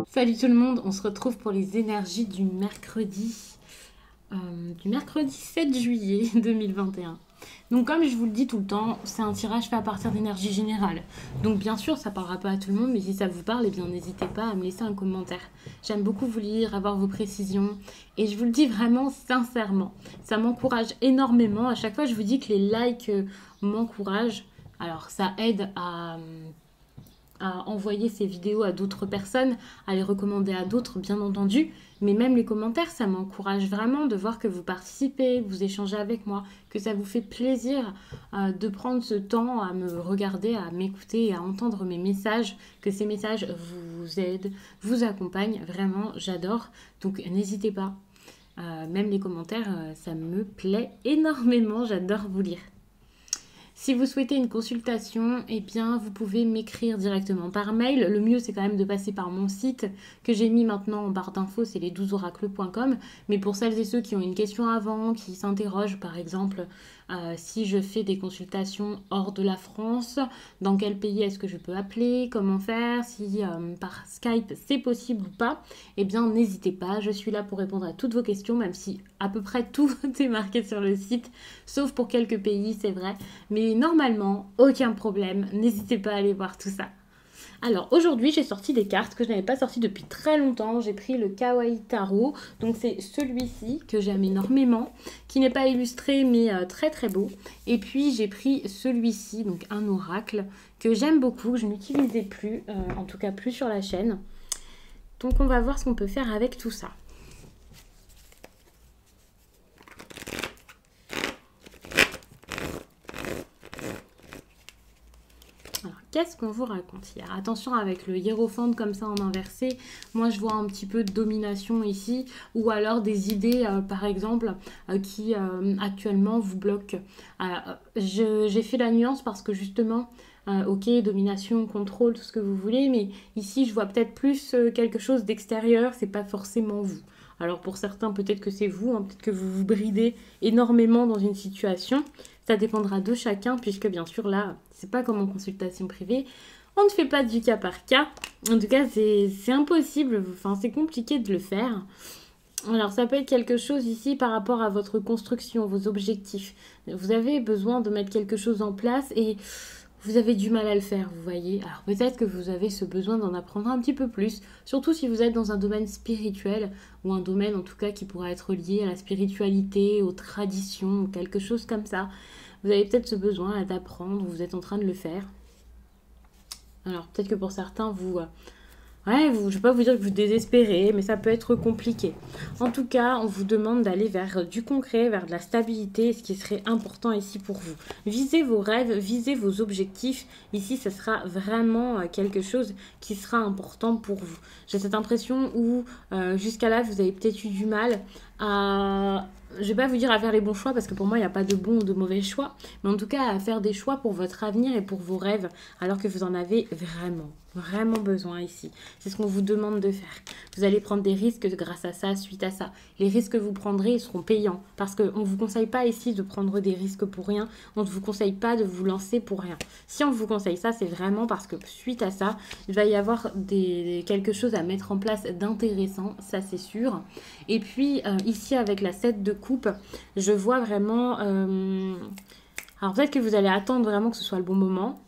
Salut tout le monde, on se retrouve pour les énergies du mercredi 7 juillet 2021. Donc comme je vous le dis tout le temps, c'est un tirage fait à partir d'énergie générale. Donc bien sûr, ça parlera pas à tout le monde, mais si ça vous parle, eh bien n'hésitez pas à me laisser un commentaire. J'aime beaucoup vous lire, avoir vos précisions, et je vous le dis vraiment sincèrement. Ça m'encourage énormément. À chaque fois, je vous dis que les likes m'encouragent. Alors ça aide à envoyer ces vidéos à d'autres personnes, à les recommander à d'autres, bien entendu. Mais même les commentaires, ça m'encourage vraiment de voir que vous participez, vous échangez avec moi, que ça vous fait plaisir de prendre ce temps à me regarder, à m'écouter et à entendre mes messages, que ces messages vous aident, vous accompagnent. Vraiment, j'adore. Donc n'hésitez pas. Même les commentaires, ça me plaît énormément. J'adore vous lire. Si vous souhaitez une consultation, eh bien, vous pouvez m'écrire directement par mail. Le mieux, c'est quand même de passer par mon site que j'ai mis maintenant en barre d'infos, c'est les12oracles.com. Mais pour celles et ceux qui ont une question avant, qui s'interrogent, par exemple, si je fais des consultations hors de la France, dans quel pays est-ce que je peux appeler, comment faire, si par Skype c'est possible ou pas, eh bien, n'hésitez pas. Je suis là pour répondre à toutes vos questions, même si à peu près tout est marqué sur le site, sauf pour quelques pays, c'est vrai. Mais normalement, aucun problème, n'hésitez pas à aller voir tout ça. Alors aujourd'hui, j'ai sorti des cartes que je n'avais pas sorties depuis très longtemps. J'ai pris le Kawaii Tarot, donc c'est celui-ci que j'aime énormément, qui n'est pas illustré mais très très beau. Et puis j'ai pris celui-ci, donc un oracle, que j'aime beaucoup, que je n'utilisais plus, en tout cas plus sur la chaîne. Donc on va voir ce qu'on peut faire avec tout ça. Qu'est-ce qu'on vous raconte hier? Attention avec le hiérophante comme ça en inversé. Moi, je vois un petit peu de domination ici. Ou alors des idées, par exemple, qui actuellement vous bloquent. J'ai fait la nuance parce que justement, ok, domination, contrôle, tout ce que vous voulez. Mais ici, je vois peut-être plus quelque chose d'extérieur. C'est pas forcément vous. Alors pour certains, peut-être que c'est vous. Hein, peut-être que vous vous bridez énormément dans une situation. Ça dépendra de chacun, puisque bien sûr là, c'est pas comme en consultation privée. On ne fait pas du cas par cas. En tout cas, c'est impossible. Enfin, c'est compliqué de le faire. Alors, ça peut être quelque chose ici par rapport à votre construction, vos objectifs. Vous avez besoin de mettre quelque chose en place et vous avez du mal à le faire, vous voyez. Alors, peut-être que vous avez ce besoin d'en apprendre un petit peu plus, surtout si vous êtes dans un domaine spirituel ou un domaine en tout cas qui pourra être lié à la spiritualité, aux traditions, quelque chose comme ça. Vous avez peut-être ce besoin d'apprendre, vous êtes en train de le faire. Alors peut-être que pour certains, je ne vais pas vous dire que vous désespérez, mais ça peut être compliqué. En tout cas, on vous demande d'aller vers du concret, vers de la stabilité, ce qui serait important ici pour vous. Visez vos rêves, visez vos objectifs. Ici, ce sera vraiment quelque chose qui sera important pour vous. J'ai cette impression où jusqu'à là, vous avez peut-être eu du mal à... Je ne vais pas vous dire à faire les bons choix parce que pour moi, il n'y a pas de bons ou de mauvais choix. Mais en tout cas, à faire des choix pour votre avenir et pour vos rêves alors que vous en avez vraiment besoin ici. C'est ce qu'on vous demande de faire. Vous allez prendre des risques grâce à ça, suite à ça. Les risques que vous prendrez seront payants parce qu'on ne vous conseille pas ici de prendre des risques pour rien. On ne vous conseille pas de vous lancer pour rien. Si on vous conseille ça, c'est vraiment parce que suite à ça, il va y avoir quelque chose à mettre en place d'intéressant, ça c'est sûr. Et puis ici avec la 7 de coupe, je vois vraiment... Alors peut-être que vous allez attendre vraiment que ce soit le bon moment.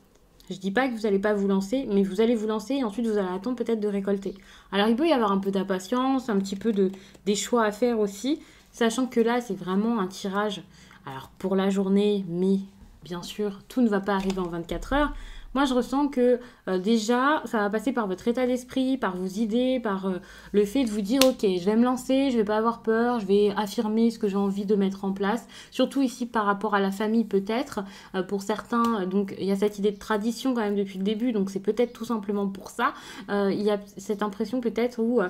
Je dis pas que vous n'allez pas vous lancer, mais vous allez vous lancer et ensuite vous allez attendre peut-être de récolter. Alors il peut y avoir un peu d'impatience, un petit peu des choix à faire aussi, sachant que là c'est vraiment un tirage. Alors pour la journée, mais bien sûr tout ne va pas arriver en 24 heures. Moi, je ressens que déjà, ça va passer par votre état d'esprit, par vos idées, par le fait de vous dire, ok, je vais me lancer, je vais pas avoir peur, je vais affirmer ce que j'ai envie de mettre en place. Surtout ici par rapport à la famille peut-être. Pour certains, donc il y a cette idée de tradition quand même depuis le début, donc c'est peut-être tout simplement pour ça. Il y a cette impression peut-être où,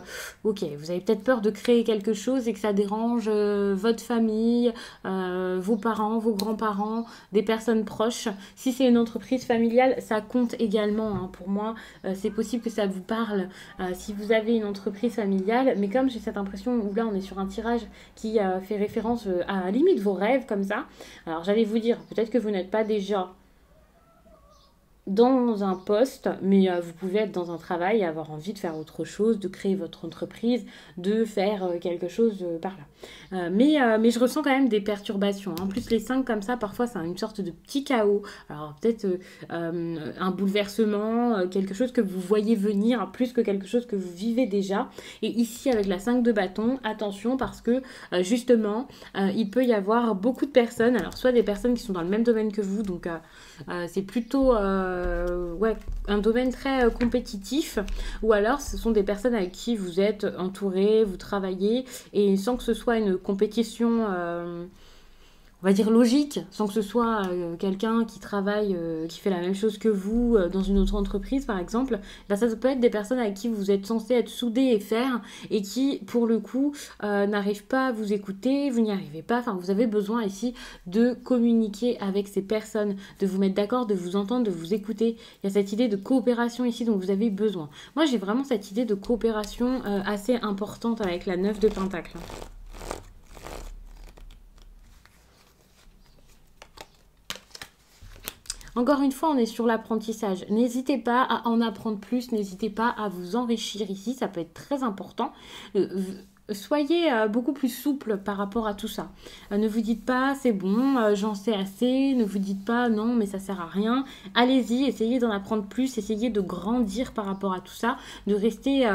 ok, vous avez peut-être peur de créer quelque chose et que ça dérange votre famille, vos parents, vos grands-parents, des personnes proches. Si c'est une entreprise familiale, ça compte également hein, pour moi. C'est possible que ça vous parle si vous avez une entreprise familiale. Mais comme j'ai cette impression où là on est sur un tirage qui fait référence à limite vos rêves comme ça. Alors j'allais vous dire, peut-être que vous n'êtes pas déjà dans un poste, mais vous pouvez être dans un travail et avoir envie de faire autre chose, de créer votre entreprise, de faire quelque chose par là. Mais je ressens quand même des perturbations. En plus, les 5 comme ça, parfois, c'est une sorte de petit chaos. Alors peut-être un bouleversement, quelque chose que vous voyez venir, plus que quelque chose que vous vivez déjà. Et ici, avec la 5 de bâton, attention parce que justement, il peut y avoir beaucoup de personnes, alors soit des personnes qui sont dans le même domaine que vous, donc c'est plutôt ouais, un domaine très compétitif, ou alors ce sont des personnes avec qui vous êtes entouré, vous travaillez, et sans que ce soit une compétition on va dire logique, sans que ce soit quelqu'un qui travaille, qui fait la même chose que vous dans une autre entreprise par exemple, ben ça peut être des personnes avec qui vous êtes censé être soudés et faire, et qui pour le coup n'arrivent pas à vous écouter, vous n'y arrivez pas, enfin vous avez besoin ici de communiquer avec ces personnes, de vous mettre d'accord, de vous entendre, de vous écouter. Il y a cette idée de coopération ici dont vous avez besoin. Moi j'ai vraiment cette idée de coopération assez importante avec la 9 de Pentacle. Encore une fois, on est sur l'apprentissage. N'hésitez pas à en apprendre plus, n'hésitez pas à vous enrichir ici, ça peut être très important. Soyez beaucoup plus souple par rapport à tout ça. Ne vous dites pas c'est bon, j'en sais assez. Ne vous dites pas non mais ça sert à rien. Allez-y, essayez d'en apprendre plus, essayez de grandir par rapport à tout ça, de rester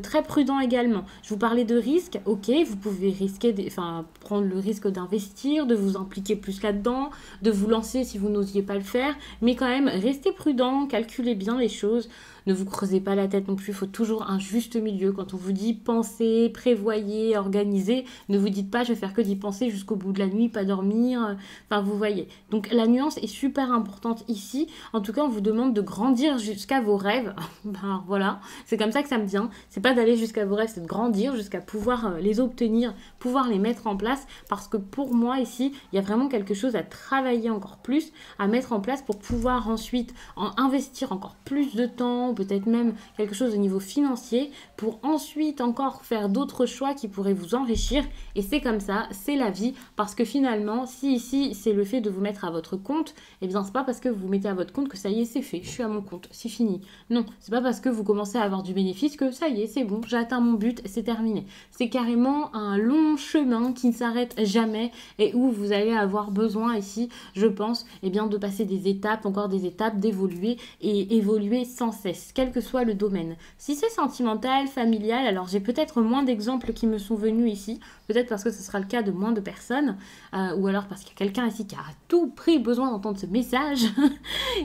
très prudent également. Je vous parlais de risque, ok, vous pouvez risquer, enfin prendre le risque d'investir, de vous impliquer plus là-dedans, de vous lancer si vous n'osiez pas le faire, mais quand même restez prudent, calculez bien les choses. Ne vous creusez pas la tête non plus, il faut toujours un juste milieu. Quand on vous dit pensez, prévoyez, organisez, ne vous dites pas je vais faire que d'y penser jusqu'au bout de la nuit, pas dormir. Enfin, vous voyez. Donc la nuance est super importante ici. En tout cas, on vous demande de grandir jusqu'à vos rêves. Ben voilà, c'est comme ça que ça me vient. C'est pas d'aller jusqu'à vos rêves, c'est de grandir jusqu'à pouvoir les obtenir, pouvoir les mettre en place. Parce que pour moi ici, il y a vraiment quelque chose à travailler encore plus, à mettre en place pour pouvoir ensuite investir encore plus de temps, peut-être même quelque chose au niveau financier, pour ensuite encore faire d'autres choix qui pourraient vous enrichir. Et c'est comme ça, c'est la vie, parce que finalement, si ici c'est le fait de vous mettre à votre compte, et bien c'est pas parce que vous vous mettez à votre compte que ça y est, c'est fait, je suis à mon compte, c'est fini. Non, c'est pas parce que vous commencez à avoir du bénéfice que ça y est, c'est bon, j'ai atteint mon but, c'est terminé. C'est carrément un long chemin qui ne s'arrête jamais, et où vous allez avoir besoin ici, je pense, eh bien, de passer des étapes, encore des étapes, d'évoluer et évoluer sans cesse, quel que soit le domaine. Si c'est sentimental, familial, alors j'ai peut-être moins d'exemples qui me sont venus ici, peut-être parce que ce sera le cas de moins de personnes, ou alors parce qu'il y a quelqu'un ici qui a à tout prix besoin d'entendre ce message,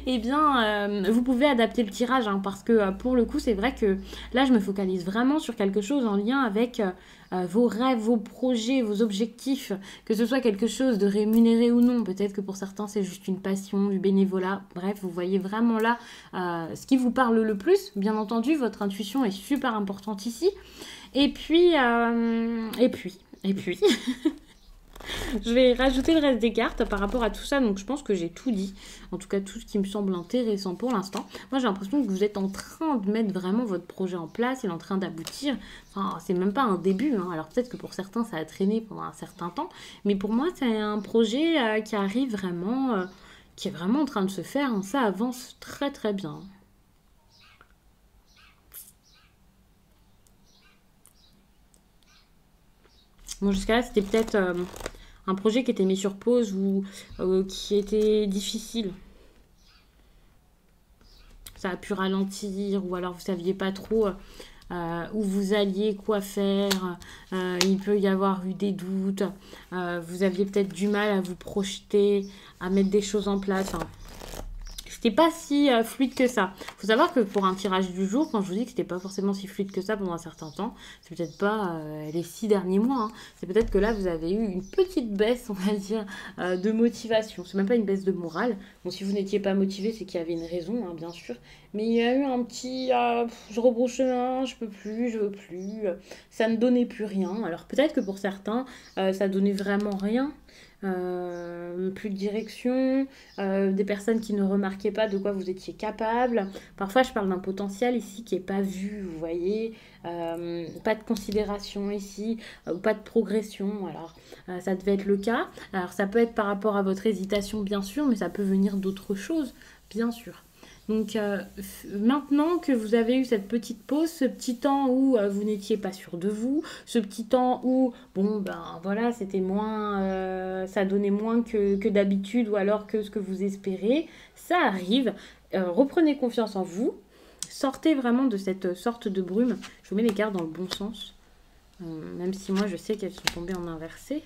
eh bien, vous pouvez adapter le tirage, hein, parce que pour le coup, c'est vrai que là, je me focalise vraiment sur quelque chose en lien avec vos rêves, vos projets, vos objectifs, que ce soit quelque chose de rémunéré ou non. Peut-être que pour certains, c'est juste une passion, du bénévolat. Bref, vous voyez vraiment là ce qui vous parle le plus. Bien entendu, votre intuition est super importante ici. Et puis, je vais rajouter le reste des cartes par rapport à tout ça. Donc, je pense que j'ai tout dit. En tout cas, tout ce qui me semble intéressant pour l'instant. Moi, j'ai l'impression que vous êtes en train de mettre vraiment votre projet en place. Il est en train d'aboutir. Enfin, c'est même pas un début, hein. Alors, peut-être que pour certains, ça a traîné pendant un certain temps. Mais pour moi, c'est un projet qui arrive vraiment, qui est vraiment en train de se faire, hein. Ça avance très, très bien. Bon, jusqu'à là, c'était peut-être un projet qui était mis sur pause ou qui était difficile. Ça a pu ralentir ou alors vous saviez pas trop où vous alliez, quoi faire. Il peut y avoir eu des doutes. Vous aviez peut-être du mal à vous projeter, à mettre des choses en place. Enfin, c'était pas si fluide que ça. Faut savoir que pour un tirage du jour, quand je vous dis que c'était pas forcément si fluide que ça pendant un certain temps, c'est peut-être pas les 6 derniers mois, hein. C'est peut-être que là vous avez eu une petite baisse, on va dire, de motivation. C'est même pas une baisse de morale. Bon, si vous n'étiez pas motivé, c'est qu'il y avait une raison, hein, bien sûr. Mais il y a eu un petit, je rebrousse chemin, je peux plus, je veux plus. Ça ne donnait plus rien. Alors peut-être que pour certains, ça donnait vraiment rien. Plus de direction, des personnes qui ne remarquaient pas de quoi vous étiez capable. Parfois, je parle d'un potentiel ici qui n'est pas vu, vous voyez, pas de considération ici, pas de progression. Alors, ça devait être le cas. Alors, ça peut être par rapport à votre hésitation, bien sûr, mais ça peut venir d'autres choses, bien sûr. Donc maintenant que vous avez eu cette petite pause, ce petit temps où vous n'étiez pas sûr de vous, ce petit temps où, bon, ben voilà, c'était moins, ça donnait moins que d'habitude ou alors que ce que vous espérez, ça arrive. Reprenez confiance en vous, sortez vraiment de cette sorte de brume. Je vous mets les cartes dans le bon sens, même si moi je sais qu'elles sont tombées en inversé.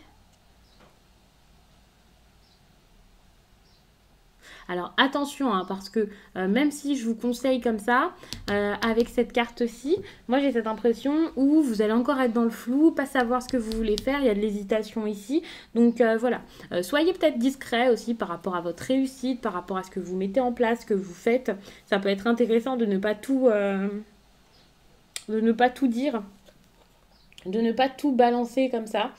Alors attention, hein, parce que même si je vous conseille comme ça, avec cette carte-ci, moi j'ai cette impression où vous allez encore être dans le flou, pas savoir ce que vous voulez faire, il y a de l'hésitation ici. Donc voilà, soyez peut-être discret aussi par rapport à votre réussite, par rapport à ce que vous mettez en place, ce que vous faites. Ça peut être intéressant de ne pas tout dire. De ne pas tout balancer comme ça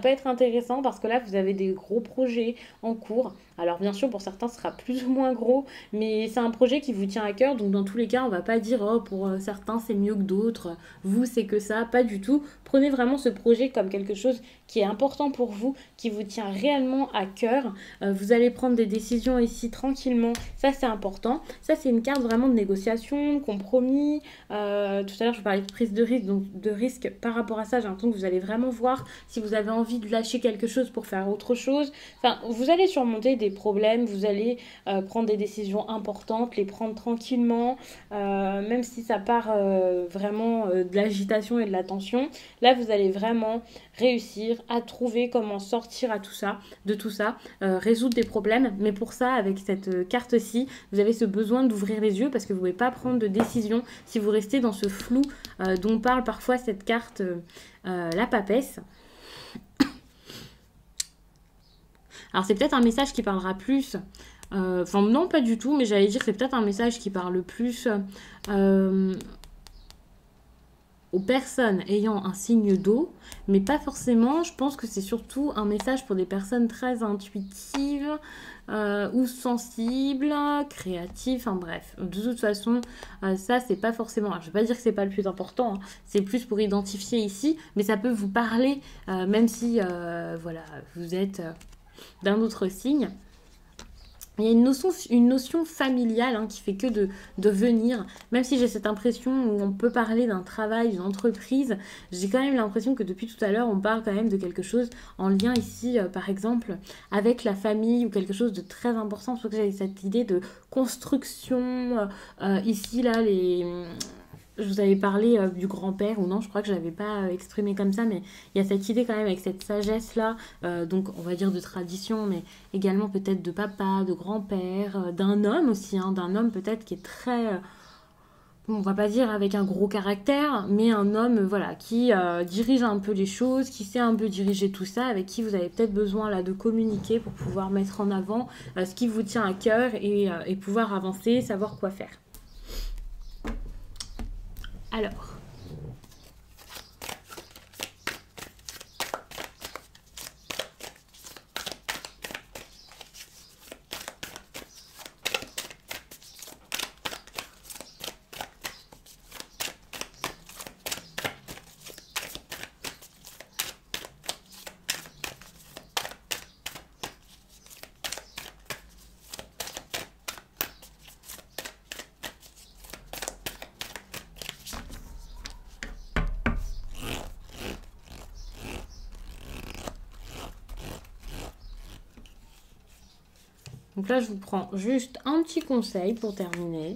peut être intéressant parce que là vous avez des gros projets en cours. Alors bien sûr pour certains ce sera plus ou moins gros, mais c'est un projet qui vous tient à cœur, donc dans tous les cas on va pas dire oh pour certains c'est mieux que d'autres, vous c'est que ça, pas du tout. Prenez vraiment ce projet comme quelque chose qui est important pour vous, qui vous tient réellement à cœur. Vous allez prendre des décisions ici tranquillement, ça c'est important. Ça c'est une carte vraiment de négociation, de compromis. Tout à l'heure je parlais de prise de risque, donc de risque par rapport à ça, j'ai l'impression que vous allez vraiment voir si vous avez envie de lâcher quelque chose pour faire autre chose. Enfin, vous allez surmonter des problèmes, vous allez prendre des décisions importantes, les prendre tranquillement, même si ça part vraiment de l'agitation et de la tension. Là, vous allez vraiment réussir à trouver comment sortir de tout ça, résoudre des problèmes. Mais pour ça, avec cette carte-ci, vous avez ce besoin d'ouvrir les yeux parce que vous ne pouvez pas prendre de décision si vous restez dans ce flou dont parle parfois cette carte, la papesse. Alors c'est peut-être un message qui parlera plus, enfin non pas du tout, mais j'allais dire que c'est peut-être un message qui parle plus aux personnes ayant un signe d'eau, mais pas forcément. Je pense que c'est surtout un message pour des personnes très intuitives ou sensibles, créatives, enfin bref. De toute façon, ça c'est pas forcément... Alors, je vais pas dire que c'est pas le plus important, hein. C'est plus pour identifier ici, mais ça peut vous parler, même si voilà, vous êtes d'un autre signe. Il y a une notion familiale hein, qui fait que de venir, même si j'ai cette impression où on peut parler d'un travail, d'une entreprise, j'ai quand même l'impression que depuis tout à l'heure, on parle quand même de quelque chose en lien ici, par exemple, avec la famille ou quelque chose de très important. C'est pour ça que j'avais cette idée de construction, ici, là, je vous avais parlé du grand-père, ou non, je crois que je ne l'avais pas exprimé comme ça, mais il y a cette idée quand même avec cette sagesse-là, donc on va dire de tradition, mais également peut-être de papa, de grand-père, d'un homme aussi, hein, d'un homme peut-être qui est très, bon, on va pas dire avec un gros caractère, mais un homme voilà, qui dirige un peu les choses, qui sait un peu diriger tout ça, avec qui vous avez peut-être besoin là de communiquer pour pouvoir mettre en avant ce qui vous tient à cœur et pouvoir avancer, savoir quoi faire. Alors, donc là, je vous prends juste un petit conseil pour terminer.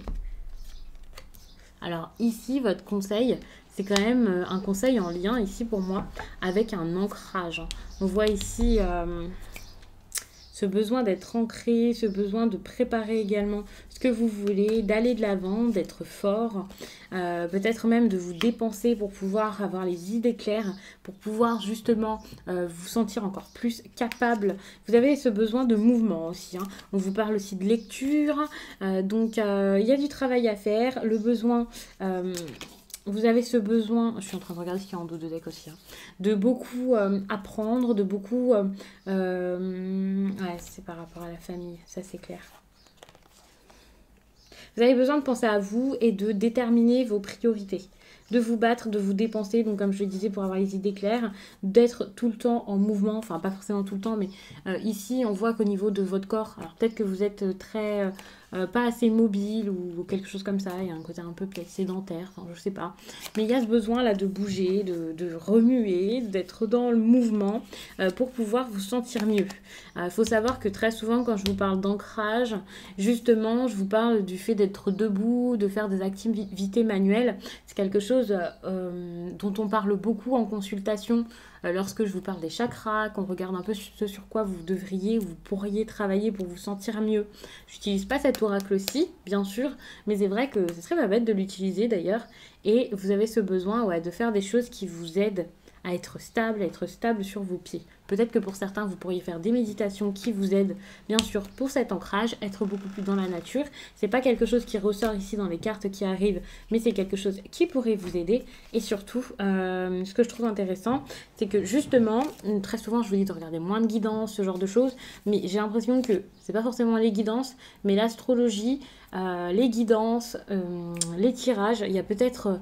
Alors ici, votre conseil, c'est quand même un conseil en lien ici pour moi avec un ancrage. On voit ici ce besoin d'être ancré, ce besoin de préparer également ce que vous voulez, d'aller de l'avant, d'être fort, peut-être même de vous dépenser pour pouvoir avoir les idées claires, pour pouvoir justement vous sentir encore plus capable. Vous avez ce besoin de mouvement aussi, hein. On vous parle aussi de lecture, donc il y a du travail à faire, le besoin... vous avez ce besoin, je suis en train de regarder ce qu'il y a en dos de deck aussi, hein, de beaucoup apprendre, de beaucoup... ouais, c'est par rapport à la famille, ça c'est clair. Vous avez besoin de penser à vous et de déterminer vos priorités. De vous battre, de vous dépenser, donc comme je le disais, pour avoir les idées claires, d'être tout le temps en mouvement, enfin pas forcément tout le temps, mais ici on voit qu'au niveau de votre corps, alors peut-être que vous êtes très pas assez mobile ou quelque chose comme ça. Il y a un côté un peu peut-être sédentaire, enfin je sais pas. Mais il y a ce besoin là de bouger, de remuer, d'être dans le mouvement pour pouvoir vous sentir mieux. Il faut savoir que très souvent quand je vous parle d'ancrage, justement je vous parle du fait d'être debout, de faire des activités manuelles. C'est quelque chose dont on parle beaucoup en consultation lorsque je vous parle des chakras, qu'on regarde un peu ce sur quoi vous devriez, vous pourriez travailler pour vous sentir mieux. J'utilise pas cet oracle-ci, bien sûr, mais c'est vrai que ce serait pas bête de l'utiliser d'ailleurs. Et vous avez ce besoin de faire des choses qui vous aident à être stable sur vos pieds. Peut-être que pour certains, vous pourriez faire des méditations qui vous aident, bien sûr, pour cet ancrage, être beaucoup plus dans la nature. C'est pas quelque chose qui ressort ici dans les cartes qui arrivent, mais c'est quelque chose qui pourrait vous aider. Et surtout, ce que je trouve intéressant, c'est que justement, très souvent, je vous dis de regarder moins de guidance, ce genre de choses, mais j'ai l'impression que c'est pas forcément les guidances, mais l'astrologie, les guidances, les tirages, il y a peut-être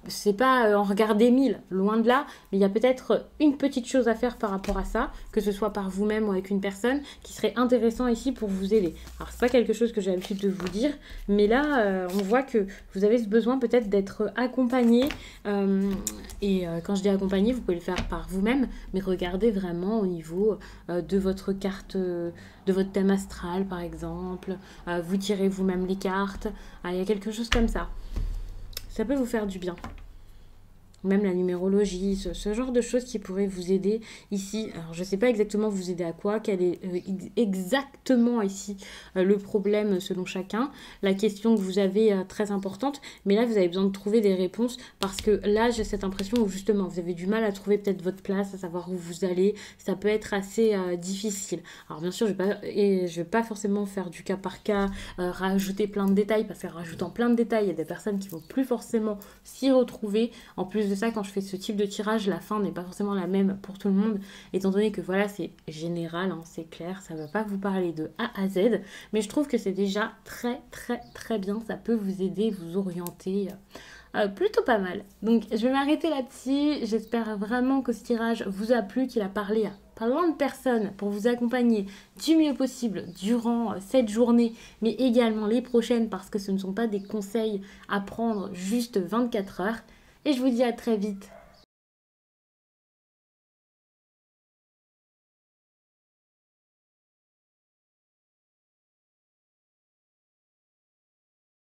c'est pas en regarder 1000, loin de là, mais il y a peut-être une petite chose à faire par rapport à ça, que ce soit par vous-même ou avec une personne, qui serait intéressant ici pour vous aider. Alors c'est pas quelque chose que j'ai l'habitude de vous dire, mais là on voit que vous avez ce besoin peut-être d'être accompagné, et quand je dis accompagné, vous pouvez le faire par vous-même, mais regardez vraiment au niveau de votre carte, de votre thème astral par exemple, vous tirez vous-même les cartes, il y a quelque chose comme ça. Ça peut vous faire du bien. Même la numérologie, ce genre de choses qui pourraient vous aider ici. Alors, je ne sais pas exactement vous aider à quoi, quel est exactement ici le problème selon chacun. La question que vous avez très importante, mais là, vous avez besoin de trouver des réponses parce que là, j'ai cette impression où justement, vous avez du mal à trouver peut-être votre place, à savoir où vous allez. Ça peut être assez difficile. Alors, bien sûr, je ne vais pas forcément faire du cas par cas, rajouter plein de détails parce qu'en rajoutant plein de détails, il y a des personnes qui vont plus forcément s'y retrouver. En plus de ça, quand je fais ce type de tirage, la fin n'est pas forcément la même pour tout le monde, étant donné que voilà, c'est général, hein, c'est clair, ça ne va pas vous parler de A à Z, mais je trouve que c'est déjà très très très bien, ça peut vous aider, vous orienter plutôt pas mal. Donc je vais m'arrêter là-dessus, j'espère vraiment que ce tirage vous a plu, qu'il a parlé à plein de personnes pour vous accompagner du mieux possible durant cette journée, mais également les prochaines, parce que ce ne sont pas des conseils à prendre juste 24 heures. Et je vous dis à très vite